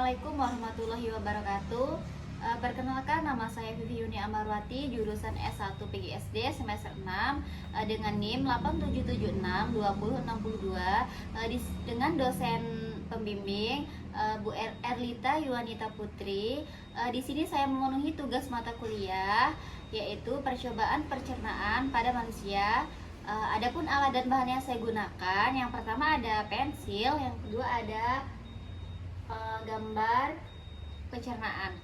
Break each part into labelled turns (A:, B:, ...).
A: Assalamualaikum warahmatullahi wabarakatuh. Perkenalkan, nama saya Vivi Yuni Amarwati, jurusan S1 PGSD semester 6 dengan NIM 87762062 dengan dosen pembimbing Bu Erlita Yuwanita Putri. Di sini saya memenuhi tugas mata kuliah yaitu percobaan pencernaan pada manusia. Adapun alat dan bahan yang saya gunakan, yang pertama ada pensil, yang kedua ada gambar pencernaan.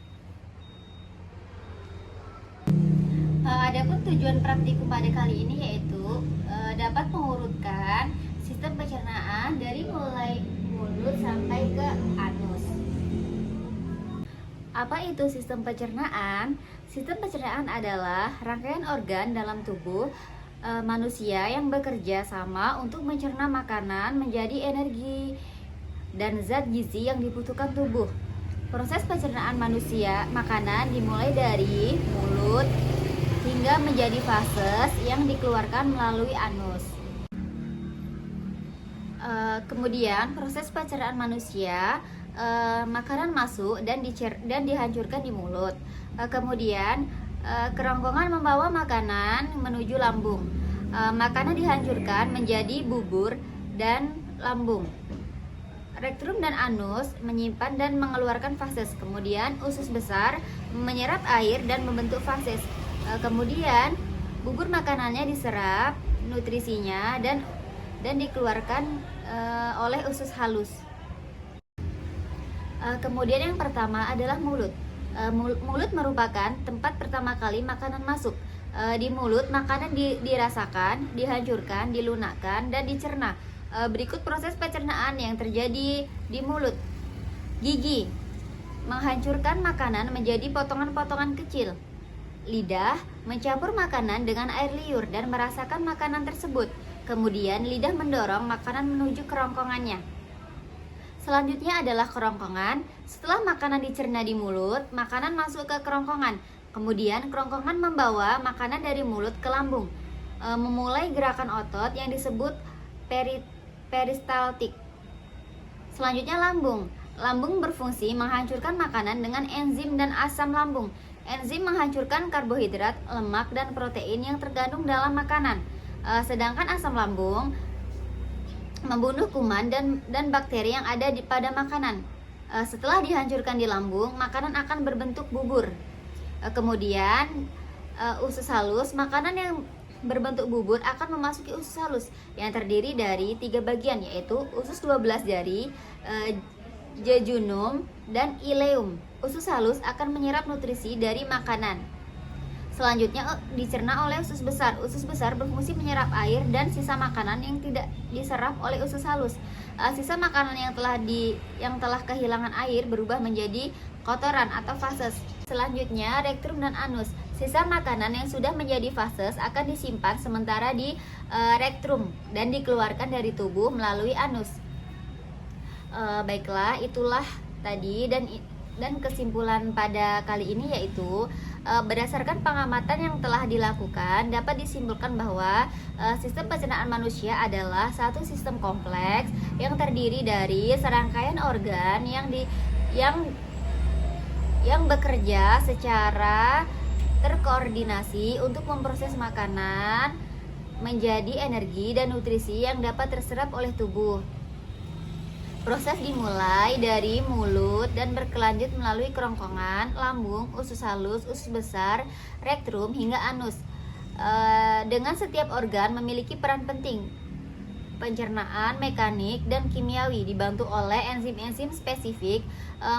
A: Adapun tujuan praktikum pada kali ini yaitu dapat mengurutkan sistem pencernaan dari mulai mulut sampai ke anus. Apa itu sistem pencernaan? Sistem pencernaan adalah rangkaian organ dalam tubuh manusia yang bekerja sama untuk mencerna makanan menjadi energi dan zat gizi yang dibutuhkan tubuh. Proses pencernaan manusia makanan dimulai dari mulut hingga menjadi fases yang dikeluarkan melalui anus. Kemudian proses pencernaan manusia, makanan masuk dan dihancurkan di mulut. Kemudian kerongkongan membawa makanan menuju lambung. Makanan dihancurkan menjadi bubur dan lambung. Rektrum dan anus menyimpan dan mengeluarkan fases. Kemudian usus besar menyerap air dan membentuk fases. Kemudian bubur makanannya diserap nutrisinya dan dikeluarkan oleh usus halus. Kemudian yang pertama adalah mulut. Mulut merupakan tempat pertama kali makanan masuk. Di mulut makanan dirasakan, dihancurkan, dilunakkan, dan dicerna. Berikut proses pencernaan yang terjadi di mulut. Gigi menghancurkan makanan menjadi potongan-potongan kecil. Lidah mencampur makanan dengan air liur dan merasakan makanan tersebut. Kemudian lidah mendorong makanan menuju kerongkongannya. Selanjutnya adalah kerongkongan. Setelah makanan dicerna di mulut, makanan masuk ke kerongkongan. Kemudian kerongkongan membawa makanan dari mulut ke lambung, memulai gerakan otot yang disebut peristaltik. Selanjutnya lambung. Lambung berfungsi menghancurkan makanan dengan enzim dan asam lambung. Enzim menghancurkan karbohidrat, lemak, dan protein yang terkandung dalam makanan. Sedangkan asam lambung membunuh kuman dan bakteri yang ada pada makanan. Setelah dihancurkan di lambung, makanan akan berbentuk bubur. Kemudian usus halus, makanan yang berbentuk bubur akan memasuki usus halus yang terdiri dari 3 bagian, yaitu usus 12 jari, jejunum, dan ileum. Usus halus akan menyerap nutrisi dari makanan. Selanjutnya dicerna oleh usus besar. Usus besar berfungsi menyerap air dan sisa makanan yang tidak diserap oleh usus halus. Sisa makanan yang telah kehilangan air berubah menjadi kotoran atau fases. Selanjutnya rektrum dan anus. Sisa makanan yang sudah menjadi fases akan disimpan sementara di rektrum dan dikeluarkan dari tubuh melalui anus. Baiklah, itulah tadi dan kesimpulan pada kali ini yaitu berdasarkan pengamatan yang telah dilakukan dapat disimpulkan bahwa sistem pencernaan manusia adalah satu sistem kompleks yang terdiri dari serangkaian organ yang bekerja secara terkoordinasi untuk memproses makanan menjadi energi dan nutrisi yang dapat terserap oleh tubuh. Proses dimulai dari mulut dan berkelanjut melalui kerongkongan, lambung, usus halus, usus besar, rektrum, hingga anus. Dengan setiap organ memiliki peran penting pencernaan, mekanik, dan kimiawi dibantu oleh enzim-enzim spesifik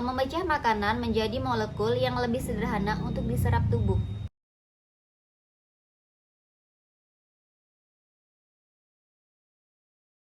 A: memecah makanan menjadi molekul yang lebih sederhana untuk diserap tubuh.